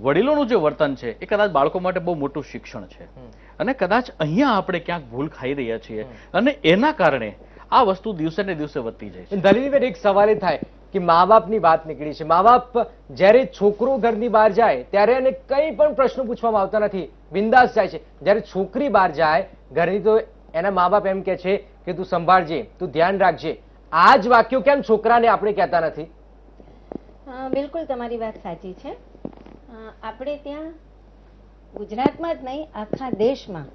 વડીલોનું જે વર્તન છે એ કદાચ બાળકો માટે બહુ મોટું શિક્ષણ છે અને કદાચ અહીંયા આપણે ક્યાંક ભૂલ ખાઈ રહ્યા છીએ અને એના કારણે આ વસ્તુ દિવસે ને દિવસે વધતી જાય છે. દલીલબેન, એક સવાલ એ થાય કે મા બાપની વાત નીકળી છે. મા બાપ જ્યારે છોકરો ઘરની બહાર જાય ત્યારે એને કંઈ પણ પ્રશ્નો પૂછવામાં આવતા નથી, બિંદાસ જાય છે. જ્યારે છોકરી બહાર જાય ઘરની તો એના મા બાપ એમ કહે છે કે તું સંભાળજે, તું ધ્યાન રાખજે. આ જ વાક્યો કેમ છોકરાને આપણે કહેતા નથી? બિલકુલ તમારી વાત સાચી છે. આપણે ત્યાં ગુજરાતમાં જ નહીં આખા દેશમાં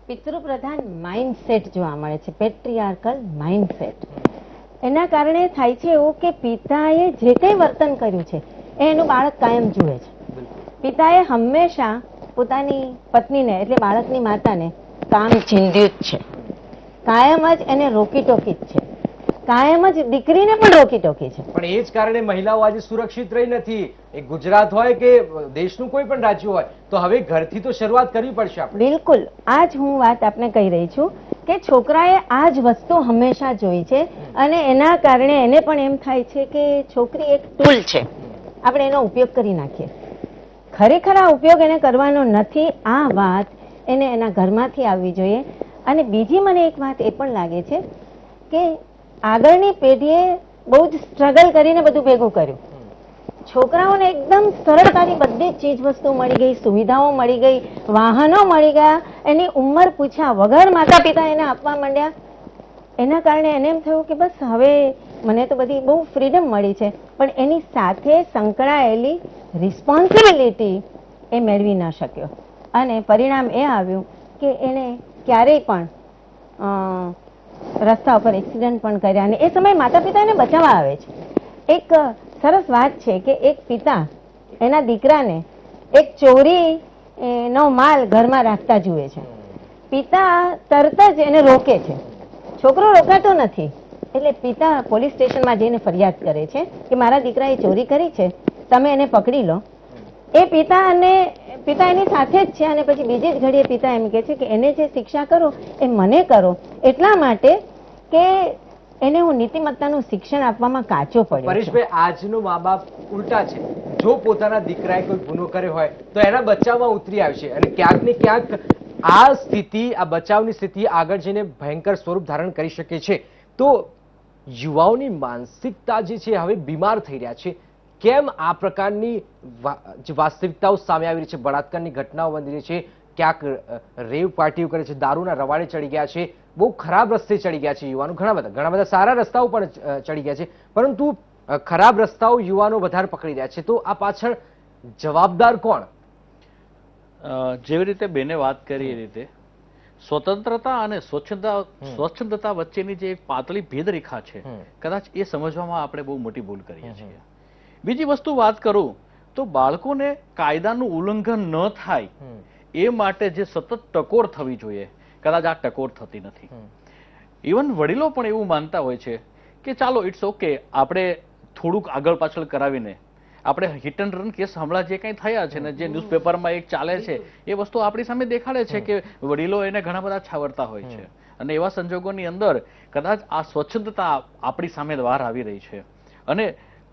પિતૃપ્રધાન માઇન્ડસેટ જોવા મળે છે, પેટ્રિયાર્કલ માઇન્ડસેટ. એના કારણે થાય છે એવું કે પિતાએ જે કંઈ વર્તન કર્યું છે એ એનું બાળક કાયમ જુએ છે. પિતાએ હંમેશા પોતાની પત્નીને એટલે બાળકની માતાને કામ ચીંધ્યું જ છે, કાયમ જ એને રોકી ટોકી જ છે, કાયમ જ દીકરીને પણ રોકી ટોકી છે. પણ એ જ કારણે મહિલાઓ આજે સુરક્ષિત રહી નથી. એ ગુજરાત હોય કે દેશનું કોઈ પણ રાજ્ય હોય તો હવે ઘરથી તો શરૂઆત કરવી પડશે આપણે. બિલકુલ, આ જ હું વાત આપને કહી રહી છું કે છોકરાએ આ જ વસ્તુ હંમેશા જોઈ છે અને એના કારણે એને પણ એમ થાય છે કે છોકરી એક ટૂલ છે, આપણે એનો ઉપયોગ કરી નાખીએ. ખરેખર આ ઉપયોગ એને કરવાનો નથી. આ વાત એને એના ઘરમાંથી આવવી જોઈએ. અને બીજી મને એક વાત એ પણ લાગે છે કે આગળની પેઢીએ બહુ જ સ્ટ્રગલ કરીને બધું ભેગું કર્યું. છોકરાઓને એકદમ સરળતાથી બધી ચીજ વસ્તુ મળી ગઈ, સુવિધાઓ મળી ગઈ, વાહનો મળી ગયા, એની ઉંમર પૂછ્યા વગર માતા પિતા એને આપવા માંડ્યા. એના કારણે એને એમ થયું કે બસ હવે મને તો બધી બહુ ફ્રીડમ મળી છે, પણ એની સાથે સંકળાયેલી રિસ્પોન્સિબિલિટી એ મેળવી ન શક્યો અને પરિણામ એ આવ્યું કે એને ક્યારેય પણ રસ્તા ઉપર એક્સિડન્ટ પણ કર્યા અને એ સમયે માતા પિતા એને બચાવવા આવે છે. એક સરસ વાત છે કે એક પિતા એના દીકરાને એક ચોરી નો માલ ઘરમાં રાખતા જુએ છે. પિતા તરત જ એને રોકે છે, છોકરો રોકાતો નથી. એટલે પિતા પોલીસ સ્ટેશનમાં જઈને ફરિયાદ કરે છે કે મારા દીકરાએ ચોરી કરી છે, તમે એને પકડી લો. એ પિતા એની સાથે જ છે અને પછી બીજી જ ઘડીએ પિતા એમ કહે છે કે એને જે શિક્ષા કરો એ મને કરો, એટલા માટે કે એને હું નીતિમત્તાનું શિક્ષણ આપવામાં કાચો પડ્યો. પરેશભાઈ, આજનો મા બાપ ઉલટા છે. જો પોતાના દીકરાએ કોઈ ગુનો કર્યો હોય તો એના બચાવમાં ઉતરી આવશે અને ક્યાંક ને ક્યાંક આ સ્થિતિ, આ બચાવની સ્થિતિ આગળ જઈને ભયંકર સ્વરૂપ ધારણ કરી શકે છે. તો યુવાઓની માનસિકતા જે છે હવે બીમાર થઈ રહ્યા છે. કેમ આ પ્રકારની જે વાસ્તવિકતાઓ સામે આવી રહી છે, બળાત્કારની ઘટનાઓ બની રહી છે, ક્યાંક રેવ પાર્ટીઓ કરે છે, દારૂના રવાડે ચડી ગયા છે, બહુ ખરાબ રસ્તે ચડી ગયા છે યુવાનો. ઘણા બધા સારા રસ્તાઓ પણ ચડી ગયા છે, પરંતુ ખરાબ રસ્તાઓ યુવાનો વધારે પકડી રહ્યા છે. તો આ પાછળ જવાબદાર કોણ? જેવી રીતે બેને વાત કરી એ રીતે સ્વતંત્રતા અને સ્વચ્છંદતા વચ્ચેની જે પાતળી ભેદરેખા છે, કદાચ એ સમજવામાં આપણે બહુ મોટી ભૂલ કરીએ છીએ. બીજી વસ્તુ વાત કરું તો બાળકોને કાયદાનું ઉલ્લંઘન ન થાય એ માટે જે સતત ટકોર થવી જોઈએ, કદાચ આ ટકોર થતી નથી. ઇવન વડીલો પણ એવું માનતા હોય છે કે ચાલો ઇટ્સ ઓકે, આપણે થોડુંક આગળ પાછળ કરાવીને આપણે હિટ એન્ડ રન કેસ હમણાં જે કંઈ થયા છે ને જે ન્યૂઝપેપરમાં એક ચાલે છે એ વસ્તુ આપણી સામે દેખાડે છે કે વડીલો એને ઘણા બધા છાવરતા હોય છે અને એવા સંજોગોની અંદર કદાચ આ સ્વચ્છતા આપણી સામે બહાર આવી રહી છે. અને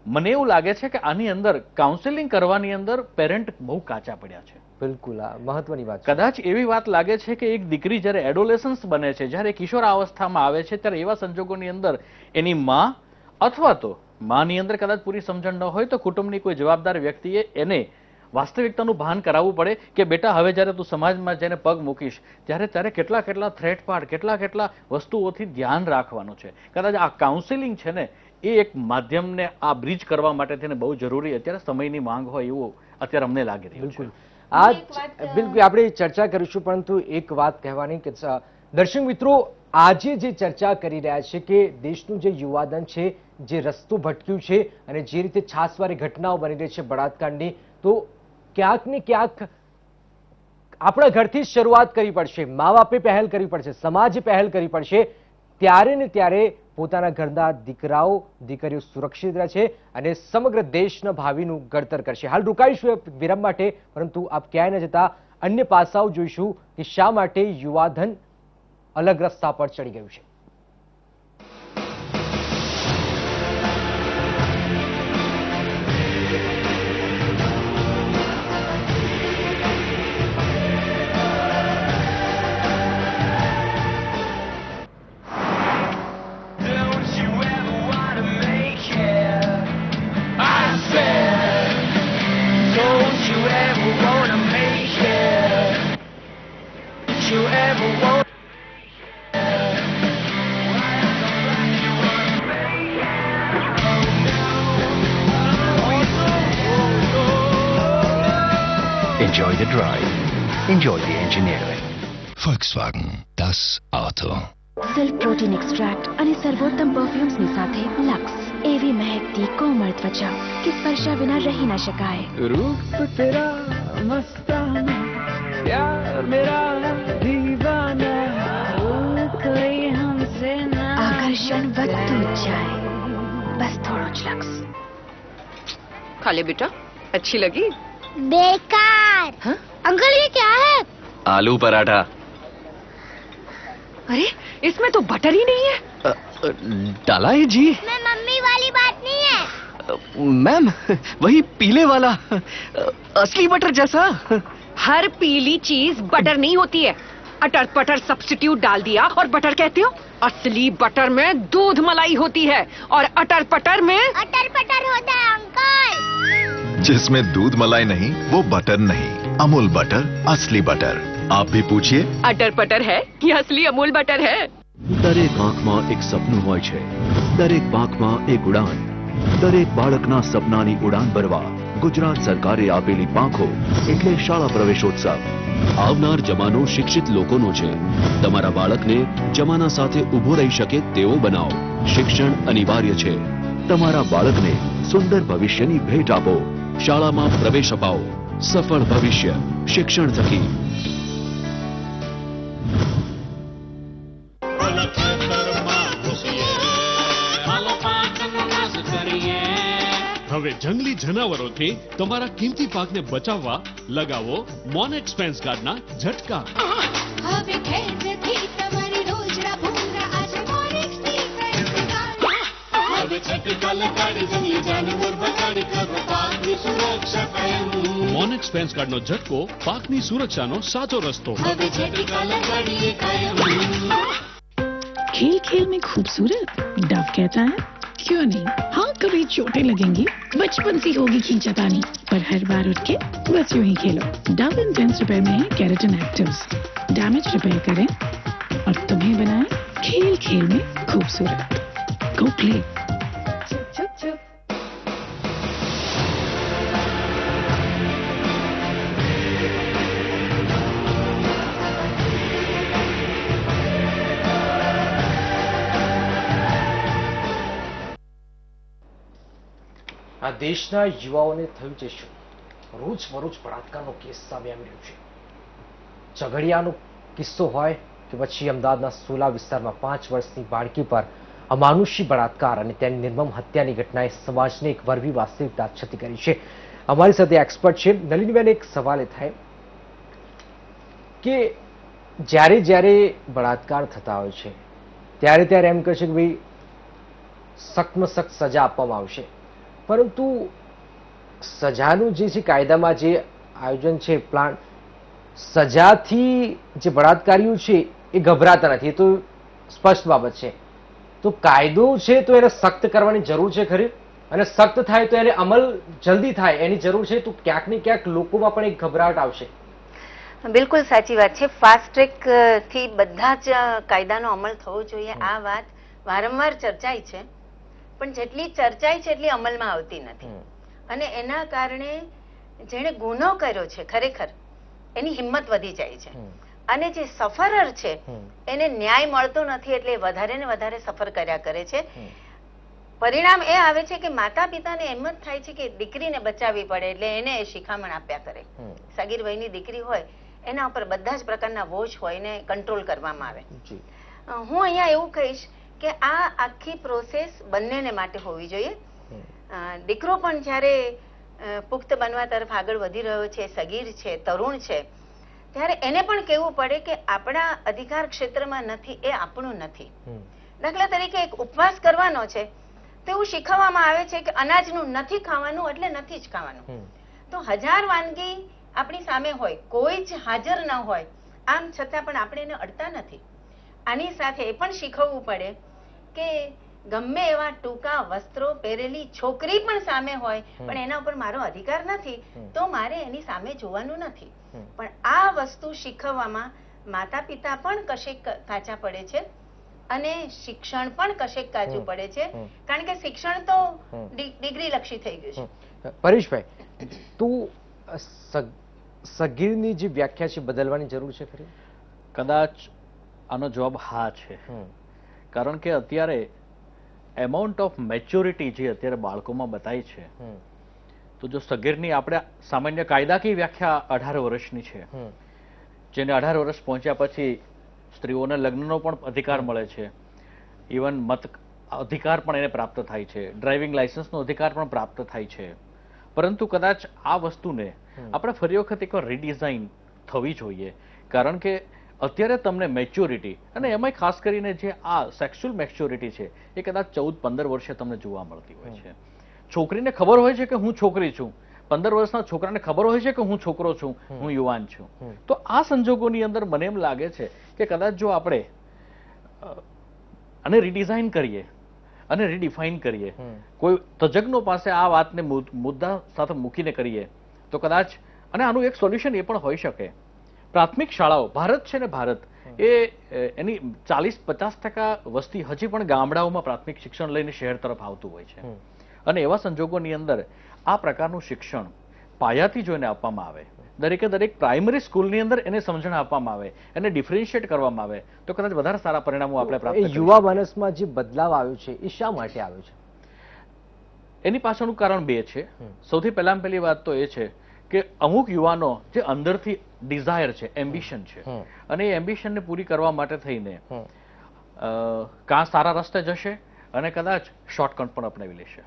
મને એવું લાગે છે કે આની અંદર કાઉન્સેલિંગ કરવાની અંદર પેરેન્ટ બહુ કાચા પડ્યા છે. બિલકુલ, આ મહત્વની વાત. કદાચ એવી વાત લાગે છે કે એક દીકરી જ્યારે એડોલેસન્સ બને છે, જ્યારે કિશોર અવસ્થામાં આવે છે, ત્યારે એવા સંજોગોની અંદર એની માં અથવા તો માની અંદર કદાચ પૂરી સમજણ ન હોય તો કુટુંબની કોઈ જવાબદાર વ્યક્તિએ એને વાસ્તવિકતાનું ભાન કરાવવું પડે કે બેટા હવે જ્યારે તું સમાજમાં જઈને પગ મૂકીશ ત્યારે કેટલા થ્રેટ પાર્ટ, કેટલા વસ્તુઓથી ધ્યાન રાખવાનું છે. કદાચ આ કાઉન્સેલિંગ છે ને એ એક માધ્યમને આ બ્રિજ કરવા માટે થઈને બહુ જરૂરી અત્યારે સમયની માંગ હોય એવું અત્યારે અમને લાગી રહ્યું છે. બિલકુલ આપણે ચર્ચા કરીશું, પરંતુ એક વાત કહેવાની કે દર્શક મિત્રો, આજે જે ચર્ચા કરી રહ્યા છે કે દેશનું જે યુવાધન છે જે રસ્તો ભટક્યું છે અને જે રીતે છાસવારી ઘટનાઓ બની રહી છે બળાત્કારની, તો ક્યાંક ને ક્યાંક આપણા ઘરથી જ શરૂઆત કરવી પડશે. મા બાપે પહેલ કરવી પડશે, સમાજે પહેલ કરવી પડશે. ત્યારે ને ત્યારે પોતાના ઘરના દીકરાઓ દીકરીઓ સુરક્ષિત રહે છે અને સમગ્ર દેશના ભાવિનું ઘડતર કરશે. હાલ રોકાઈશું વિરામ માટે, પરંતુ આપ ક્યાંય ન જતા અન્ય પાસાઓ જોઈશું કે શા માટે યુવાધન અલગ રસ્તા પર ચડી ગયું છે. Enjoy the drive. Enjoy the engineering. Volkswagen, das Auto. Silk protein extract અને સર્વોત્તમ પરફ્યુમ્સની સાથે લક્સ એવી મહેકતી કોમળ ત્વચા કે સ્પર્શા વિના રહી ન શકાય. रूप तेरा मस्ताना प्यार मेरा दीवाना कोई हमसे ना આકર્ષણ વધતું જ જાય, બસ થોડો જ લક્સ. खा ले बेटा, अच्छी लगी? बेकार। हाँ? अंकल ये क्या है? आलू पराठा. अरे इसमें तो बटर ही नहीं है. डाला है जी. मैं मम्मी वाली बात नहीं है. मैम वही पीले वाला असली बटर जैसा. हर पीली चीज बटर नहीं होती है. अटर पटर सब्स्टिट्यूट डाल दिया और बटर कहते हो? असली बटर में दूध मलाई होती है और अटर पटर में अटर पटर होता है अंकल. जिसमें दूध मलाई नहीं वो बटर नहीं. अमूल बटर, असली बटर. आप भी पूछिए. अटर पटर है कि असली अमूल बटर है? દરેક આંખમાં એક સપનું હોય છે, દરેક પાંખમાં એક ઉડાન. દરેક બાળકના સપનાની ઉડાન ભરવા ગુજરાત સરકારે આપેલી પાંખો એટલે શાળા પ્રવેશોત્સવ. આવનાર જમાનો શિક્ષિત લોકોનો છે. તમારા બાળકને જમાના સાથે ઊભો રહી શકે તેવો બનાવો. શિક્ષણ અનિવાર્ય છે. તમારા બાળકને સુંદર ભવિષ્યની ભેટ આપો. શાળામાં પ્રવેશ અપાવો. સફળ ભવિષ્ય શિક્ષણ થકી. હવે જંગલી જનાવરોથી તમારા કિંમતી પાકને બચાવવા લગાવો મોનેક્સ ફેન્સ ગાર્ડના ઝટકા. હવે ખેતથી તમારી રોજડા ભૂંગળા આજે મોરેક્સથી ફેન્સ ગાર્ડ. હવે છટકા લગાડી જંગલી જાનવર બચાડી કરો પાકની સુરક્ષા કાયમ. મોનેક્સ ફેન્સ ગાર્ડનો ઝટકો પાકની સુરક્ષાનો સાચો રસ્તો. હવે છટકા લગાડીએ કાયમ. खेल खेल में खूबसूरत डव कहता है क्यों नहीं. हाँ कभी चोटें लगेंगी, बचपन से होगी खींचातानी, पर हर बार उठ के बस यूं ही खेलो. डव इंटेंस रिपेयर में है केराटिन एक्टिव्स. डैमेज रिपेयर करें और तुम्हें बनाए खेल खेल में खूबसूरत. Go play. આ દેશના યુવાઓને થયું છે શું? રોજબરોજ બળાત્કારનો કેસ સામે આવી રહ્યો છે. ઝઘડિયાનો કિસ્સો હોય કે પછી અમદાવાદના સોલા વિસ્તારમાં 5 વર્ષની બાળકી પર અમાનુષી બળાત્કાર અને તેની નિર્મમ હત્યાની ઘટનાએ સમાજને એક વરવી વાસ્તવિકતા છતી કરી છે. અમારી સાથે એક્સપર્ટ છે નલિનીબેન. એક સવાલ એ થાય કે જ્યારે જ્યારે બળાત્કાર થતા હોય છે ત્યારે એમ કહે છે કે ભાઈ સખ્તમાં સખ્ત સજા આપવામાં આવશે, પરંતુ સજાનું જે છે કાયદામાં જે આયોજન છે પ્લાન, સજાથી જે બળાત્કારીઓ છે એ ગભરાતા નથી. એ તો સ્પષ્ટ બાબત છે. તો કાયદો છે તો એને સખ્ત કરવાની જરૂર છે ખરી, અને સખ્ત થાય તો એને અમલ જલ્દી થાય એની જરૂર છે. તો ક્યાંક ને ક્યાંક લોકોમાં પણ એક ગભરાટ આવશે. બિલકુલ સાચી વાત છે. ફાસ્ટ ટ્રેક થી બધા જ કાયદાનો અમલ થવો જોઈએ. આ વાત વારંવાર ચર્ચાય છે, પણ જેટલી ચર્ચાય છે એટલી અમલમાં આવતી નથી. અને એના કારણે જેણે ગુનો કર્યો છે ખરેખર એની હિંમત વધી જાય છે, અને જે સફરર છે એને ન્યાય મળતો નથી, એટલે વધારે ને વધારે સફર કર્યા કરે છે. પરિણામ એ આવે છે કે માતા પિતાને એમ જ થાય છે કે દીકરીને બચાવવી પડે એટલે એને એ શિખામણ આપ્યા કરે. સગીર વયની દીકરી હોય એના ઉપર બધા જ પ્રકારના વોચ હોય, એને કંટ્રોલ કરવામાં આવે. હું અહીંયા એવું કહીશ કે આ આખી પ્રોસેસ બંનેને માટે હોવી જોઈએ. દીકરો પણ જ્યારે પુખ્ત બનવા તરફ આગળ વધી રહ્યો છે, સગીર છે, તરુણ છે, ત્યારે એને પણ કહેવું પડે કે આપણા અધિકાર ક્ષેત્રમાં નથી એ આપણું નથી. દાખલા તરીકે એક ઉપવાસ કરવાનો છે તો એવું શીખવવામાં આવે છે કે અનાજનું નથી ખાવાનું એટલે નથી જ ખાવાનું. તો 1000 વાનગી આપણી સામે હોય, કોઈ જ હાજર ન હોય, આમ છતાં પણ આપણે એને અડતા નથી. આની સાથે એ પણ શીખવવું પડે કે ગમે એવા ટૂંકા વસ્ત્રો પહેરેલી છોકરી પણ સામે હોય પણ એના ઉપર મારો અધિકાર નથી તો મારે એની સામે જોવાનું નથી. પણ આ વસ્તુ શીખવવામાં માતા પિતા પણ કશેક કાચા પડે છે અને શિક્ષણ પણ કશેક કાચું પડે છે, કારણ કે શિક્ષણ તો ડિગ્રી લક્ષી થઈ ગયું છે. પરેશભાઈ, તું સગીરની જે વ્યાખ્યા છે બદલવાની જરૂર છે ખરી? કદાચ આનો જવાબ હા છે. કારણ કે અત્યારે એમાઉન્ટ ઓફ મેચ્યોરિટી જે અત્યારે બાળકોમાં બતાય છે, તો જો સગીરની આપણે સામાન્ય કાયદાકીય વ્યાખ્યા 18 વર્ષની છે, જેને 18 વર્ષ પહોંચ્યા પછી સ્ત્રીઓને લગ્નનો પણ અધિકાર મળે છે, ઇવન મત અધિકાર પણ એને પ્રાપ્ત થાય છે, ડ્રાઇવિંગ લાયસન્સનો અધિકાર પણ પ્રાપ્ત થાય છે. પરંતુ કદાચ આ વસ્તુને આપણે ફરી વખત એકવાર રીડિઝાઇન થવી જોઈએ. કારણ કે અત્યારે તમને મેચ્યોરિટી, અને એમાં ખાસ કરીને જે આ સેક્સ્યુઅલ મેચ્યોરિટી છે એ કદાચ 14-15 વર્ષે તમને જોવા મળતી હોય છે. છોકરીને ખબર હોય છે કે હું છોકરી છું, 15 વર્ષના છોકરાને ખબર હોય છે કે હું છોકરો છું, હું યુવાન છું. તો આ સંજોગોની અંદર મને એમ લાગે છે કે કદાચ જો આપણે આને રીડિઝાઇન કરીએ અને રીડિફાઇન કરીએ, કોઈ તજજ્ઞો પાસે આ વાતને મુદ્દા સાથે મૂકીને કરીએ, તો કદાચ, અને આનું એક સોલ્યુશન એ પણ હોઈ શકે, પ્રાથમિક શાળાઓ, ભારત છે ને ભારત, એ એની 40-50% વસ્તી હજી પણ ગામડાઓમાં પ્રાથમિક શિક્ષણ લઈને શહેર તરફ આવતું હોય છે. અને એવા સંજોગોની અંદર આ પ્રકારનું શિક્ષણ પાયાથી જોઈને આપવામાં આવે, દરેકે દરેક પ્રાઇમરી સ્કૂલની અંદર એને સમજણ આપવામાં આવે, એને ડિફરન્શિએટ કરવામાં આવે, તો કદાચ વધારે સારા પરિણામો આપણે પ્રાપ્ત કરી શકીએ. યુવા માનસમાં જે બદલાવ આવ્યો છે એ શા માટે આવ્યો છે? એની પાછળનું કારણ બે છે. સૌથી પહેલી વાત તો એ છે કે અમુક યુવાનો જે અંદરથી ડિઝાયર છે, એમ્બિશન છે, અને એ એમ્બિશનને પૂરી કરવા માટે થઈને કાં સારા રસ્તે જશે અને કદાચ શોર્ટકટ પણ અપનાવી લેશે.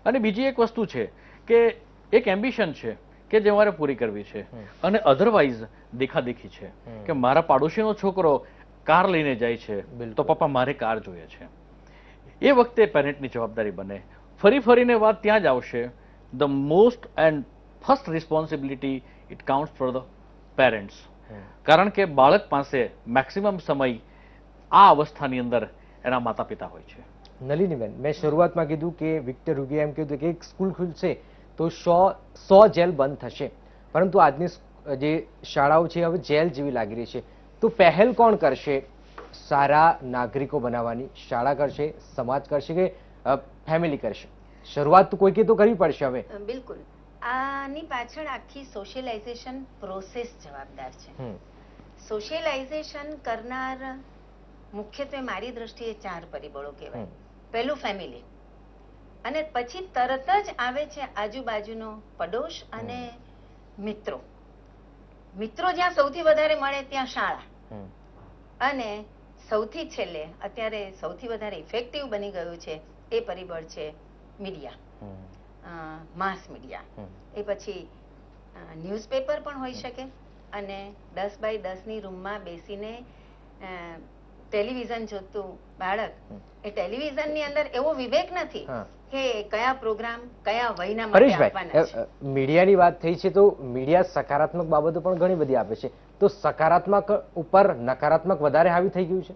અને બીજી એક વસ્તુ છે કે એક એમ્બિશન છે કે જે મારે પૂરી કરવી છે, અને અધરવાઇઝ દેખાદેખી છે કે મારા પાડોશીનો છોકરો કાર લઈને જાય છે તો પપ્પા મારે કાર જોઈએ છે. એ વખતે પેરેન્ટની જવાબદારી બને. ફરીને વાત ત્યાં જ આવશે, the most and first responsibility it counts for the parents. કારણ કે બાળક પાસે મેક્સિમમ સમય આ અવસ્થાની અંદર એના માતા પિતા હોય છે. નલિનીબેન, મેં શરૂઆતમાં કીધું કે વિક્ટર હુગે એમ કીધું કે એક સ્કૂલ ખુલશે તો 100 જેલ બંધ થશે, પરંતુ આજની જે શાળાઓ છે હવે જેલ જેવી લાગી રહી છે. તો પહેલ કોણ કરશે સારા નાગરિકો બનાવવાની? શાળા કરશે, સમાજ કરશે કે ફેમિલી કરશે? શરૂઆત તો કોઈકે તો કરવી પડશે હવે. બિલકુલ, આની પાછળ આખી સોશિયલાઇઝેશન પ્રોસેસ જવાબદાર છે. સોશિયલાઇઝેશન કરનાર મુખ્યત્વે મારી દ્રષ્ટિએ 4 પરિબળો કહેવાય. પહેલું ફેમિલી, અને પછી તરત જ આવે છે આજુબાજુનો પડોશ અને મિત્રો. મિત્રો જ્યાં સૌથી વધારે મળે ત્યાં શાળા, અને સૌથી છેલ્લે અત્યારે સૌથી વધારે ઇફેક્ટિવ બની ગયું છે એ પરિબળ છે મીડિયા, માસ મીડિયા. એ પછી ન્યૂઝપેપર પણ હોઈ શકે, અને 10x10ની રૂમમાં બેસીને ટેલિવિઝન જોતું બાળક, એ ટેલિવિઝનની અંદર એવો વિવેક નથી કે કયા પ્રોગ્રામ કયા વયના માટે આપવાના છે. મીડિયાની વાત થઈ છે તો મીડિયા સકારાત્મક બાબતો પણ ઘણી બધી આપે છે, તો સકારાત્મક ઉપર નકારાત્મક વધારે હાવી થઈ ગયું છે?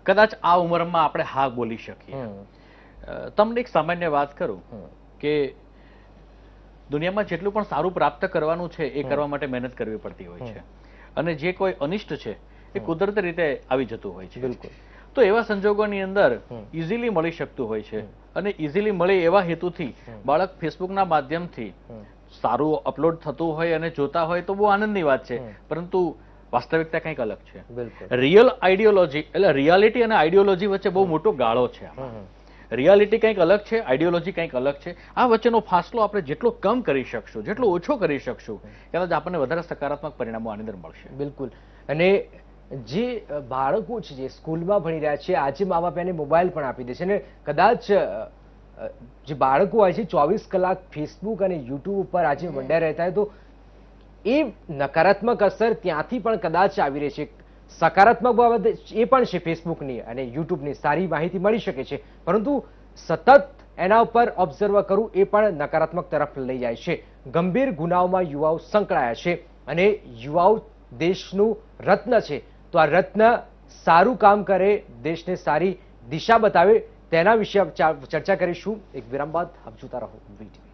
કદાચ આ ઉંમરમાં આપણે હા બોલી શકીએ. તમને એક સામાન્ય વાત કરું કે દુનિયામાં જેટલું પણ સારું પ્રાપ્ત કરવાનું છે એ કરવા માટે મહેનત કરવી પડતી હોય છે, અને જે કોઈ અનિષ્ટ છે એ કુદરતી રીતે આવી જતું હોય છે. બિલકુલ. તો એવા સંજોગોની અંદર ઇઝીલી મળી શકતું હોય છે, અને ઇઝીલી મળે એવા હેતુથી બાળક ફેસબુકના માધ્યમથી સારું અપલોડ થતું હોય અને જોતા હોય તો બહુ આનંદની વાત છે, પરંતુ વાસ્તવિકતા કંઈક અલગ છે. રિયલ આઈડિયોલોજી, એટલે રિયાલિટી અને આઈડિયોલોજી વચ્ચે બહુ મોટો ગાળો છે. રિયાલિટી કંઈક અલગ છે, આઈડિયોલોજી કંઈક અલગ છે. આ વચ્ચેનો ફાસલો આપણે જેટલો કમ કરી શકશું, જેટલો ઓછો કરી શકશું, કદાચ આપણને વધારે સકારાત્મક પરિણામો આની અંદર મળશે. બિલકુલ. અને જે બાળકો છે જે સ્કૂલમાં ભણી રહ્યા છે, આજે મા બાપ એને મોબાઈલ પણ આપી દે છે, અને કદાચ જે બાળકો હોય છે 24 કલાક ફેસબુક અને યુટ્યુબ ઉપર આજે મંડ્યા રહેતા હોય, તો એ નકારાત્મક અસર ત્યાંથી પણ કદાચ આવી રહી છે. સકારાત્મક બાબત એ પણ છે ફેસબુકની અને યુટ્યુબની, સારી માહિતી મળી શકે છે, પરંતુ સતત એના ઉપર ઓબ્ઝર્વ કરવું એ પણ નકારાત્મક તરફ લઈ જાય છે. ગંભીર ગુનાઓમાં યુવાઓ સંકળાયા છે, અને યુવાઓ દેશનું રત્ન છે, તો આ રત્ન સારું કામ કરે, દેશને સારી દિશા બતાવે, તેના વિશે ચર્ચા કરીશું. એક વિરામ બાદ આપ જોતા રહો વીટીવી.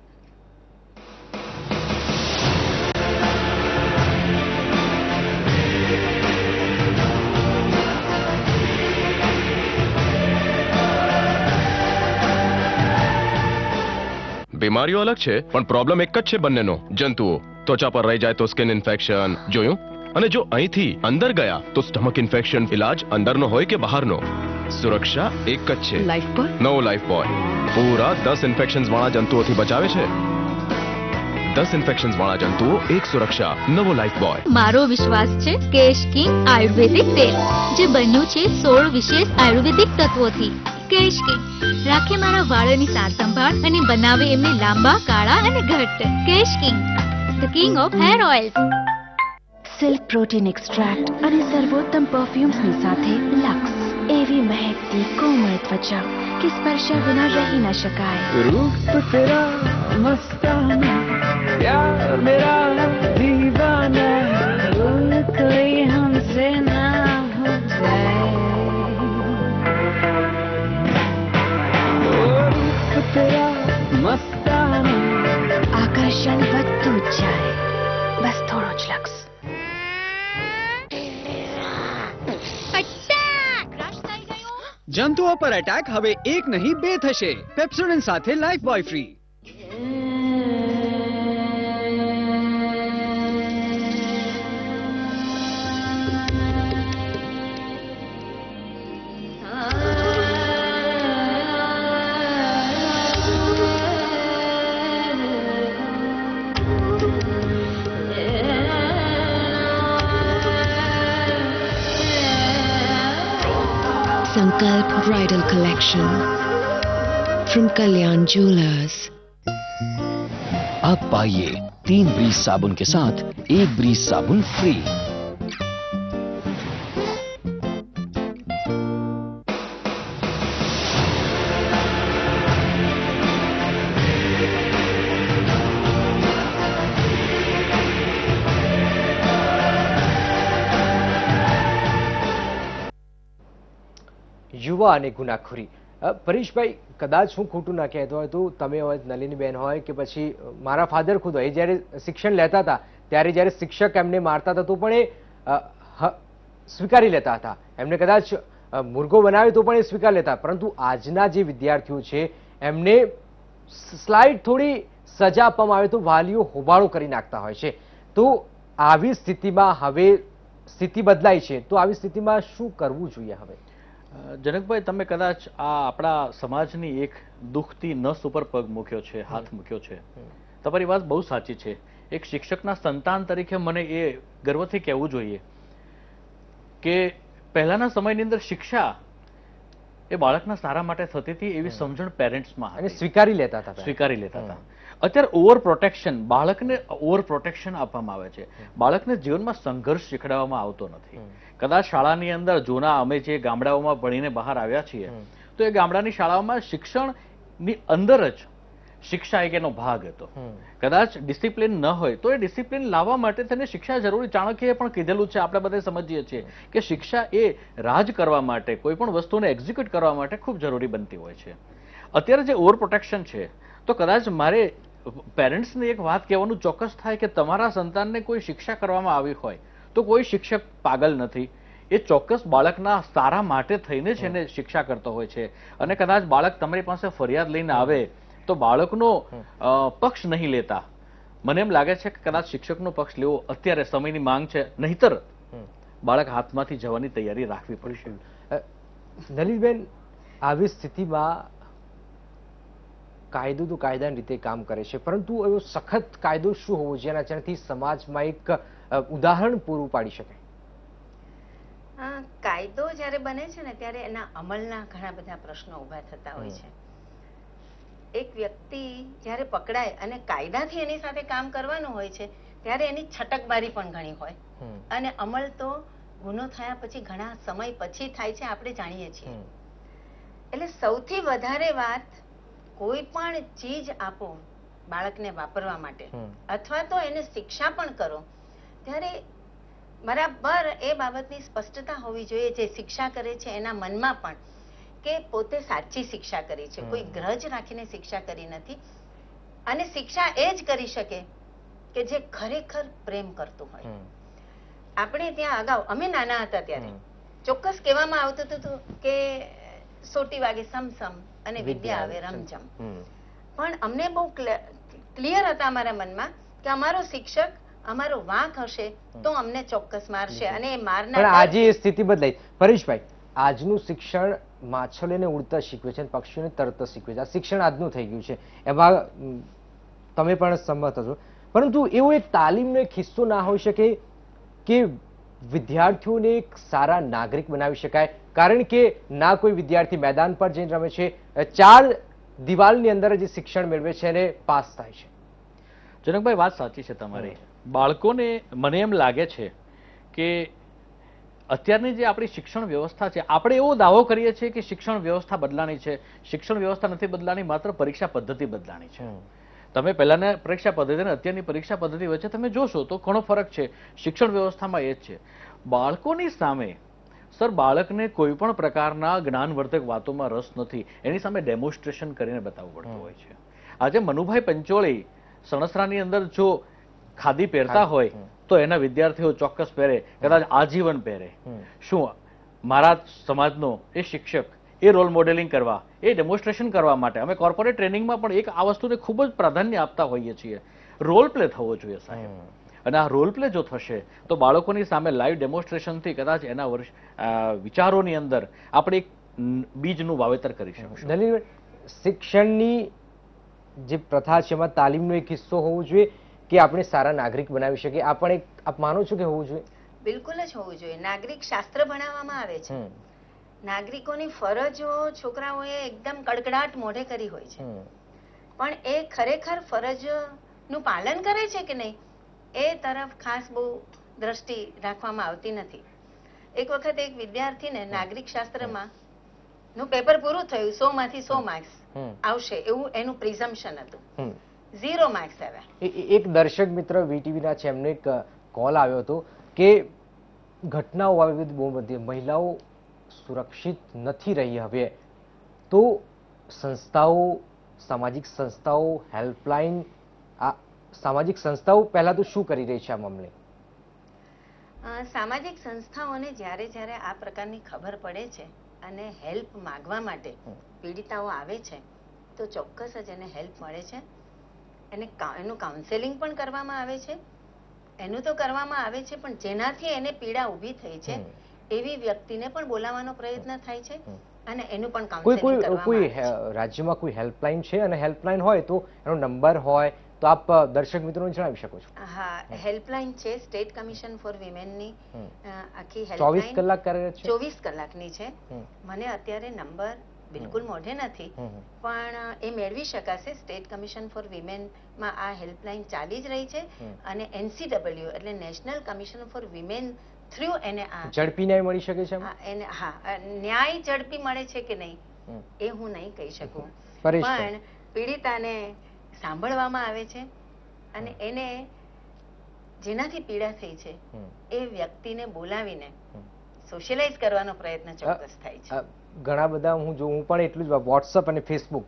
બીમારીઓ અલગ છે પણ પ્રોબ્લેમ એક જ છે બંનેનો, જંતુઓ. ત્વચા પર રહી જાય તો સ્કિન ઇન્ફેક્શન, જોયું? અને જો અહીંથી અંદર ગયા તો સ્ટમક ઇન્ફેક્શન. ઇલાજ અંદરનો હોય કે બહારનો, સુરક્ષા એક જ છે. Life boy? નવો લાઈફ બોય પૂરા 10 ઇન્ફેક્શન્સ વાળા જંતુઓથી બચાવે છે. 10 ઇન્ફેક્શન્સ વાળા જંતુઓ, એક સુરક્ષા. નવો લાઈફ બોય. મારો વિશ્વાસ છે કેશ કિંગ આયુર્વેદિક તેલ, જે બન્યું છે 16 વિશેષ આયુર્વેદિક તત્વોથી. કેશ કિંગ રાખે મારા વાળની સાર સંભાળ અને બનાવે એમને લાંબા, કાળા અને ઘટ્ટ. Kesh King, the king of hair oils. Silk protein extract અને સર્વોત્તમ પરફ્યુમ્સની સાથે લક્સ, એવી મહેકતી કોમળ ત્વચા કે સ્પર્શા વિના રહી ન શકાય. रूप तेरा मस्ताना, प्यार मेरा दीवाना, कोई हमसे ना हो जाए. रूप तेरा मस्ताना, આકર્ષણ વધતું જ જાય, બસ થોડો જ લક્સ. જંતુઓ પર એટેક હવે એક નહીં 2 થશે. પેપ્સોડેન્ટ સાથે life boy free. Sankalp Bridal Collection from Kalyan Jewelers. अब पाइए 3 ब्रीज साबुन के साथ 1 ब्रीज साबुन फ्री. યુવા અને ગુનાખોરી. પરેશભાઈ, કદાચ હું ખોટું ના કહેતો હોય તો તમે હોય, નલિનીબેન હોય કે પછી મારા ફાધર ખુદ હોય, જ્યારે શિક્ષણ લેતા હતા ત્યારે જ્યારે શિક્ષક એમને મારતા હતા તો પણ એ સ્વીકારી લેતા હતા. એમને કદાચ મુર્ગો બનાવ્યો તો પણ એ સ્વીકાર લેતા. પરંતુ આજના જે વિદ્યાર્થીઓ છે એમને સ્લાઇડ થોડી સજા આપવામાં આવે તો વાલીઓ હોબાળો કરી નાખતા હોય છે. તો આવી સ્થિતિમાં હવે સ્થિતિ બદલાઈ છે, તો આવી સ્થિતિમાં શું કરવું જોઈએ હવે? જનકભાઈ, તમે કદાચ આ આપણા સમાજની એક દુઃખતી નસ ઉપર પગ મૂક્યો છે, હાથ મૂક્યો છે. તમારી વાત બહુ સાચી છે. એક શિક્ષકના સંતાન તરીકે મને એ ગર્વથી કહેવું જોઈએ કે પહેલાના સમયની અંદર શિક્ષા એ બાળકના સારા માટે થતી હતી એવી સમજણ પેરેન્ટ્સમાં હતી, સ્વીકારી લેતા હતા. અત્યારે ઓવર પ્રોટેક્શન, બાળકને ઓવર પ્રોટેક્શન આપવામાં આવે છે. બાળકને જીવનમાં સંઘર્ષ શીખડાવવામાં આવતો નથી. કદાચ શાળાની અંદર જૂના અમે જે ગામડાઓમાં ભણીને બહાર આવ્યા છીએ તો એ ગામડાની શાળાઓમાં શિક્ષણની અંદર જ શિક્ષા એક એનો ભાગ હતો. કદાચ ડિસિપ્લિન ન હોય તો એ ડિસિપ્લિન લાવવા માટે તેને શિક્ષા જરૂરી. ચાણક્યએ પણ કીધેલું છે, આપણે બધા સમજીએ છીએ કે શિક્ષા એ રાજ કરવા માટે, કોઈ પણ વસ્તુને એક્ઝિક્યુટ કરવા માટે ખૂબ જરૂરી બનતી હોય છે. અત્યારે જે ઓવર પ્રોટેક્શન છે તો કદાચ મારે પેરેન્ટ્સને એક વાત કહેવાનું ચોક્કસ થાય કે તમારા સંતાનને કોઈ શિક્ષા કરવામાં આવી હોય તો કોઈ શિક્ષક પાગલ નથી. એ ચોક્કસ બાળકના સારા માટે થઈને જ એને શિક્ષા કરતો હોય છે. અને કદાચ બાળક તમારી પાસે ફરિયાદ લઈને આવે તો બાળકનો પક્ષ નહીં લેતા. મને એમ લાગે છે કે કદાચ શિક્ષકનો પક્ષ લેવો અત્યારે સમયની માંગ છે, નહીતર બાળક હાથમાંથી જવાની તૈયારી રાખવી પડશે. નલિનીબેન, આવી સ્થિતિમાં કાયદો તો કાયદાની રીતે કામ કરે છે, પરંતુ એવો સખત કાયદો શું હોવો જેનાથી સમાજમાં એક ઉદાહરણ પૂરું પાડી શકાય? કાયદો જ્યારે બને છે ને ત્યારે એના અમલના ઘણા બધા પ્રશ્નો ઉભા થતા હોય છે. એક વ્યક્તિ જ્યારે પકડાય અને કાયદાથી એની સાથે કામ કરવાનું હોય છે ત્યારે એની છટકબારી પણ ઘણી હોય અને અમલ તો ગુનો થયા પછી ઘણા સમય પછી થાય છે, આપણે જાણીએ છીએ. એટલે સૌથી વધારે વાત, કોઈ પણ ચીજ આપો બાળકને વાપરવા માટે અથવા તો એને શિક્ષા પણ કરો ત્યારે બરાબર એ બાબતની સ્પષ્ટતા હોવી જોઈએ જે શિક્ષા કરે છે એના મનમાં પણ કે પોતે સાચી શિક્ષા કરી છે, કોઈ ગ્રજ રાખીને શિક્ષા કરી નથી. અને શિક્ષા એ જ કરી શકે કે જે ખરેખર પ્રેમ કરતું હોય. આપણે ત્યાં અગાઉ અમે નાના હતા ત્યારે ચોક્કસ કહેવામાં આવતું હતું કે સોટી વાગે સમસમ અને વિદ્યા આવે રમઝમ. પણ અમને બહુ ક્લિયર હતા અમારા મનમાં કે અમારો શિક્ષક અમારો વાંક હશે તો અમને ચોક્કસ મારશે અને એ પણ મારનાર આજે એ સ્થિતિ બદલાઈ. પરેશભાઈ, આજનું શિક્ષણ માછલીને ઉડતા શીખવે છે અને પક્ષીઓને તરત શીખવે છે. આ શિક્ષણ આજનું થઈ ગયું છે, એમાં તમે પણ સંમત છો. પરંતુ એવો એક તાલીમનો એક હિસ્સો ના હોઈ શકે કે વિદ્યાર્થીઓને એક સારા નાગરિક બનાવી શકાય? કારણ કે ના કોઈ વિદ્યાર્થી મેદાન પર જઈને રમે છે, 4 દિવાલની અંદર જે શિક્ષણ મેળવે છે અને પાસ થાય છે. જનકભાઈ, વાત સાચી છે તમારી. બાળકોને મને એમ લાગે છે કે અત્યારની જે આપણી શિક્ષણ વ્યવસ્થા છે, આપણે એવો દાવો કરીએ છીએ કે શિક્ષણ વ્યવસ્થા બદલાણી છે. શિક્ષણ વ્યવસ્થા નથી બદલાણી, માત્ર પરીક્ષા પદ્ધતિ બદલાણી છે. તમે પહેલાના પરીક્ષા પદ્ધતિ અને અત્યારની પરીક્ષા પદ્ધતિ વચ્ચે તમે જોશો તો ઘણો ફરક છે. શિક્ષણ વ્યવસ્થામાં એ જ છે. બાળકોની સામે સર, બાળકને કોઈ પણ પ્રકારના જ્ઞાનવર્ધક વાતોમાં રસ નથી, એની સામે ડેમોન્સ્ટ્રેશન કરીને બતાવવું પડતું હોય છે. આજે મનુભાઈ પંચોળી સણસરાની અંદર જો ખાદી પહેરતા હોય તો એના વિદ્યાર્થીઓ ચોક્કસ પહેરે, કદાચ આજીવન પહેરે. શું મારા સમાજનો એ શિક્ષક એ રોલ મોડેલિંગ કરવા, એ ડેમોન્સ્ટ્રેશન કરવા માટે અમે કોર્પોરેટ ટ્રેનિંગમાં પણ એક આ વસ્તુને ખૂબ જ પ્રાધાન્ય આપતા હોઈએ છીએ. રોલ પ્લે થવો જોઈએ સાહેબ. અને આ રોલ પ્લે જો થશે તો બાળકોની સામે લાઈવ ડેમોન્સ્ટ્રેશનથી કદાચ એના વિચારોની અંદર આપણે એક બીજનું વાવેતર કરી શકીશું. દલીલ, શિક્ષણની જે પ્રથા છે એમાં તાલીમનો એક હિસ્સો હોવો જોઈએ કે આપણે સારા નાગરિક બનાવી શકીએ? આ પણ એક આપ માનો છો કે હોવું જોઈએ? બિલકુલ જ હોવું જોઈએ. નાગરિક શાસ્ત્ર ભણાવવામાં આવે છે. નાગરિકોની ફરજો છોકરાઓએ એકદમ કડકડાટ મોઢે કરી હોય છે, પણ એ ખરેખર ફરજનું પાલન કરે છે કે નહીં એ તરફ ખાસ બહુ દ્રષ્ટિ રાખવામાં આવતી નથી. એક વખત એક વિદ્યાર્થીને નાગરિક શાસ્ત્રમાં નું પેપર પૂરું થયું, 100 માંથી 100 માર્ક્સ આવશે એવું એનું પ્રિઝમ્પશન હતું. 0 માર્ક્સ આવ્યા. એક દર્શક મિત્ર વીટીવીના છે, એમને એક કોલ આવ્યો હતો કે ઘટનાઓ આવી બહુ બધી, મહિલાઓ સુરક્ષિત નથી રહી હવે, તો સંસ્થાઓ, સામાજિક સંસ્થાઓ, હેલ્પલાઇન, આ સામાજિક સંસ્થાઓ પહેલા તો શું કરી રહી છે આ મામલે? સામાજિક સંસ્થાઓને જ્યારે જ્યારે આ પ્રકારની ખબર પડે છે અને હેલ્પ માંગવા માટે પીડિતાઓ આવે છે તો ચોક્કસ જ એને હેલ્પ મળે છે. એનું કાઉન્સેલિંગ પણ કરવામાં આવે છે. એનું તો કરવામાં આવે છે, પણ જેનાથી એને પીડા ઊભી થઈ છે એવી વ્યક્તિને પણ બોલાવવાનો પ્રયત્ન થાય છે અને એનું પણ કાઉન્સેલિંગ કોઈ રાજ્યમાં કોઈ હેલ્પલાઇન છે? અને હેલ્પલાઇન હોય તો એનો નંબર હોય તો આપ દર્શક મિત્રોને જણાવી શકો છો. હા, હેલ્પલાઇન છે સ્ટેટ કમિશન ફોર વિમેનની. આખી 24 કલાક કાર્યરત છે. 24 કલાકની છે. મને અત્યારે નંબર બિલકુલ મોઢે નથી, પણ એ મેળવી શકાશે. સ્ટેટ કમિશન ફોર વિમેનમાં આ હેલ્પલાઇન ચાલી જ રહી છે અને NCW એટલે national commission four women through એને આ ઝડપી ન્યાય મળી શકે છે. હા, ન્યાય ઝડપી મળે છે કે નહીં એ હું નહીં કહી શકું, પણ પીડિતાને સાંભળવામાં આવે છે અને એને જેનાથી પીડા થઈ છે એ વ્યક્તિને બોલાવીને સોશિયલાઇઝ કરવાનો પ્રયત્ન ચોક્કસ થાય છે. ઘણા બધા હું પણ એટલું જ, વોટ્સઅપ અને ફેસબુક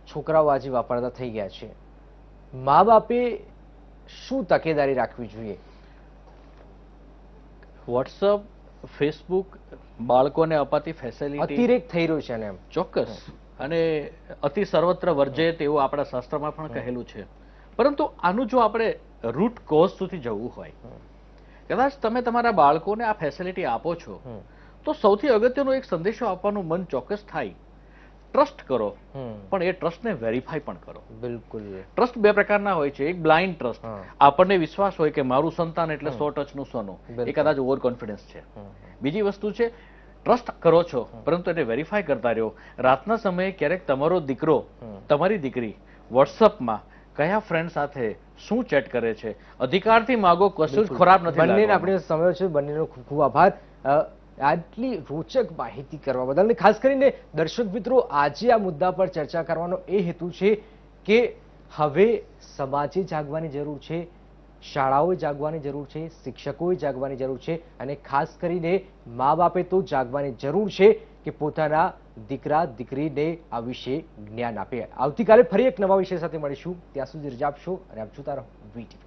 છોકરાઓ આજે વાપરતા થઈ ગયા છે. મા બાપે શું તકેદારી રાખવી જોઈએ? વોટ્સઅપ, ફેસબુક બાળકોને અપાતી ફેસિલિટી અતિરેક થઈ રહ્યો છે એમ. ચોક્કસ, અને અતિ સર્વત્ર વર્જે તેવું આપણા શાસ્ત્રમાં પણ કહેલું છે. પરંતુ આનું જો આપણે રૂટ કોઝ સુધી જવું હોય, કદાચ તમે તમારા બાળકોને આ ફેસિલિટી આપો છો તો સૌથી અગત્યનો એક સંદેશો આપવાનું મન ચોક્કસ થાય. ટ્રસ્ટ કરો, પણ એ ટ્રસ્ટને વેરીફાઈ પણ કરો. બિલકુલ. ટ્રસ્ટ બે પ્રકારના હોય છે. એક બ્લાઇન્ડ ટ્રસ્ટ, આપણને વિશ્વાસ હોય કે મારું સંતાન એટલે 100 ટચનું સોનું, એ કદાચ ઓવર કોન્ફિડન્સ છે. બીજી વસ્તુ છે ટ્રસ્ટ કરો છો પરંતુ એને વેરીફાઈ કરતા રહ્યો. રાતના સમયે ક્યારેક તમારો દીકરો, તમારી દીકરી વોટ્સઅપમાં કયા ફ્રેન્ડ સાથે શું ચેટ કરે છે, અધિકારથી માગો, કશું જ ખરાબ નથી. બંનેને આપણે સમય છે, બંનેનો ખૂબ ખૂબ આભાર આટલી રોચક માહિતી કરવા બદલ. અને ખાસ કરીને દર્શક મિત્રો, આજે આ મુદ્દા પર ચર્ચા કરવાનો એ હેતુ છે કે હવે સમાજે જાગવાની જરૂર છે, શાળાઓએ જાગવાની જરૂર છે, શિક્ષકોએ જાગવાની જરૂર છે અને ખાસ કરીને મા બાપે તો જાગવાની જરૂર છે કે પોતાના દીકરા દીકરીને આ વિશે જ્ઞાન આપે. આવતીકાલે ફરી એક નવા વિષય સાથે મળીશું. ત્યાં સુધી રજા આપશો અને આપ જોતા રહો વીટીવી.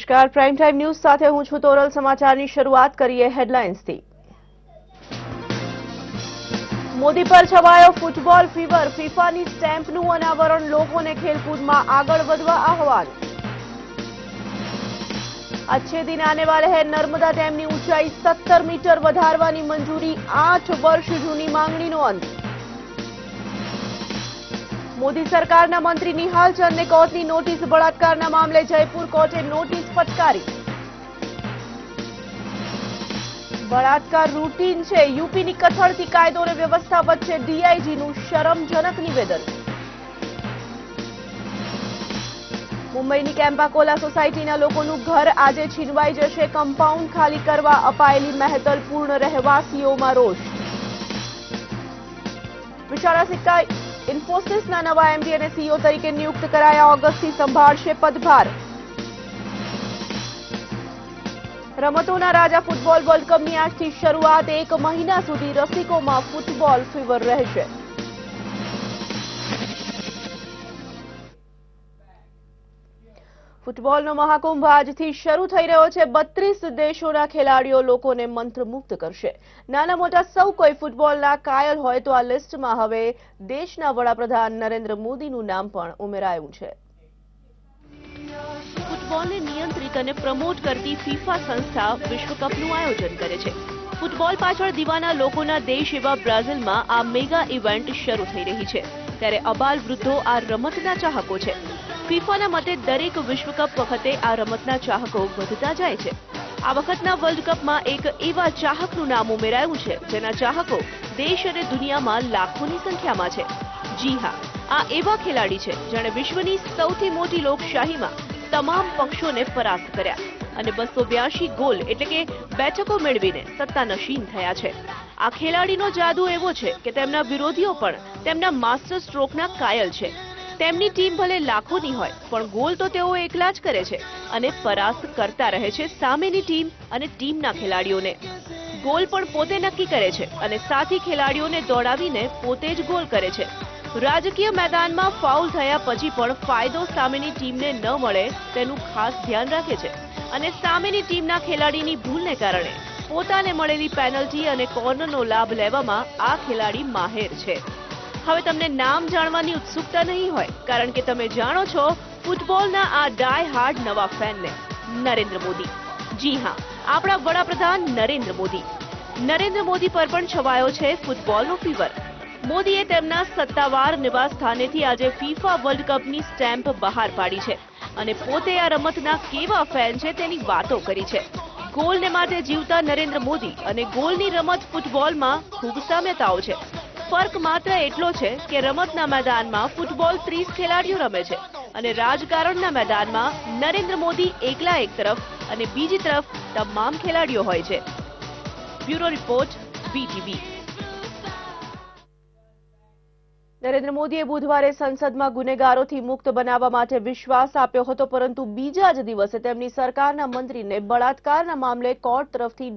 નમસ્કાર, પ્રાઇમ ટાઈમ ન્યૂઝ સાથે હું છું તોરલ. સમાચારની શરૂઆત કરીએ હેડલાઇન્સથી. મોદી પર છવાયો ફૂટબોલ ફીવર. ફીફાની સ્ટેમ્પનું અનાવરણ. લોકોને ખેલકૂદમાં આગળ વધવા આહવાન. अच्छे दिन आने वाले हैं. नर्मदा डैमની ઊંચાઈ 17 મીટર વધારવાની મંજૂરી. 8 વર્ષ જૂની માંગણીનો અંત. મોદી સરકારના મંત્રી નિહાલ ચંદને કોર્ટની નોટિસ. બળાત્કારના મામલે જયપુર કોર્ટે નોટિસ ફટકારી. બળાત્કાર રૂટીન છે. યુપીની કથળતી કાયદો અને વ્યવસ્થા વચ્ચે ડીઆઈજીનું શરમજનક નિવેદન. મુંબઈની કેમ્પાકોલા સોસાયટીના લોકોનું ઘર આજે છીનવાઈ જશે. કમ્પાઉન્ડ ખાલી કરવા અપાયેલી મહેતલ. પૂર્ણ રહેવાસીઓમાં રોષ. વિશાળા સિક્કા ઇન્ફોસિસના નવા એમડી અને સીઈઓ તરીકે નિયુક્ત કરાયા. ઓગસ્ટથી સંભાળશે પદભાર. રમતોના રાજા ફૂટબોલ વર્લ્ડ કપની આજથી શરૂઆત. 1 મહિના સુધી રસિકોમાં ફૂટબોલ ફીવર રહેશે. ફૂટબોલનો મહાકુંભ આજથી શરૂ થઈ રહ્યો છે. 32 દેશોના ખેલાડીઓ લોકોને મંત્રમુગ્ધ કરશે. નાના મોટા સૌ કોઈ ફૂટબોલના કાયલ હોય તો આ લિસ્ટમાં હવે દેશના વડાપ્રધાન નરેન્દ્ર મોદીનું નામ પણ ઉમેરાયું છે. ફૂટબોલને નિયંત્રિત અને પ્રમોટ કરતી ફીફા સંસ્થા વિશ્વકપનું આયોજન કરે છે. ફૂટબોલ પાછળ દીવાના લોકોના દેશ એવા બ્રાઝિલમાં આ મેગા ઇવેન્ટ શરૂ થઈ રહી છે. ત્યારે અબાલ વૃદ્ધો આ રમતના ચાહકો છે. ફીફાના મતે દરેક વિશ્વકપ વખતે આ રમતના ચાહકો વધતા જાય છે. આ વખતના વર્લ્ડ કપમાં એક એવા ચાહકનું નામ ઉમેરાયું છે જેના ચાહકો દેશ અને દુનિયામાં લાખોની સંખ્યામાં છે. જી હા, આ એવા ખેલાડી છે જેણે વિશ્વની સૌથી મોટી લોકશાહીમાં તમામ પક્ષોને પરાસ્ત કર્યા અને 282 ગોલ એટલે કે બેઠકો મેળવીને સત્તાનશીન થયા છે. આ ખેલાડીનો જાદુ એવો છે કે તેમના વિરોધીઓ પણ તેમના માસ્ટર સ્ટ્રોકના કાયલ છે. તેમની ટીમ ભલે લાખોની હોય પણ ગોલ તો તેઓ એકલા જ કરે છે અને પરાસ્ત કરતા રહે છે સામેની ટીમ અને ટીમના ખેલાડીઓને. ગોલ પણ પોતે નક્કી કરે છે અને સાથી ખેલાડીઓને દોડાવીને પોતે જ ગોલ કરે છે. રાજકીય મેદાનમાં ફાઉલ થયા પછી પણ ફાયદો સામેની ટીમને ન મળે તેનું ખાસ ધ્યાન રાખે છે અને સામેની ટીમના ખેલાડીની ભૂલને કારણે પોતાને મળેલી પેનલ્ટી અને કોર્નરનો લાભ લેવામાં આ ખેલાડી માહેર છે. હવે તમને નામ જાણવાની ઉત્સુકતા નહીં હોય કારણ કે તમે જાણો છો ફૂટબોલના આ ડાય હાર્ડ નવા ફેનને, નરેન્દ્ર મોદી. જી હા, આપણા વડાપ્રધાન નરેન્દ્ર મોદી. નરેન્દ્ર મોદી પર પણ છવાયો છે ફૂટબોલનો ફીવર. મોદીએ તેમના સત્તાવાર નિવાસ સ્થાનેથી આજે ફીફા વર્લ્ડ કપની સ્ટેમ્પ બહાર પાડી છે અને પોતે આ રમતના કેવા ફેન છે તેની વાતો કરી છે. ગોલને માટે જીવતા નરેન્દ્ર મોદી અને ગોલની રમત ફૂટબોલમાં ખૂબ સામ્યતાઓ છે. ફર્ક માત્ર એટલો છે કે રમતના મેદાનમાં ફૂટબોલ 30 ખેલાડીઓ રમે છે અને રાજકારણના મેદાનમાં નરેન્દ્ર મોદી એકલા એક તરફ અને બીજી તરફ તમામ ખેલાડીઓ હોય છે. Bureau report, VTV. નરેન્દ્ર મોદીએ બુધવારે સંસદમાં ગુનેગારોથી મુક્ત બનાવવા માટે વિશ્વાસ આપ્યો હતો પરંતુ બીજા જ દિવસે તેમની સરકારના મંત્રીને બળાત્કારના મામલે કોર્ટ તરફથી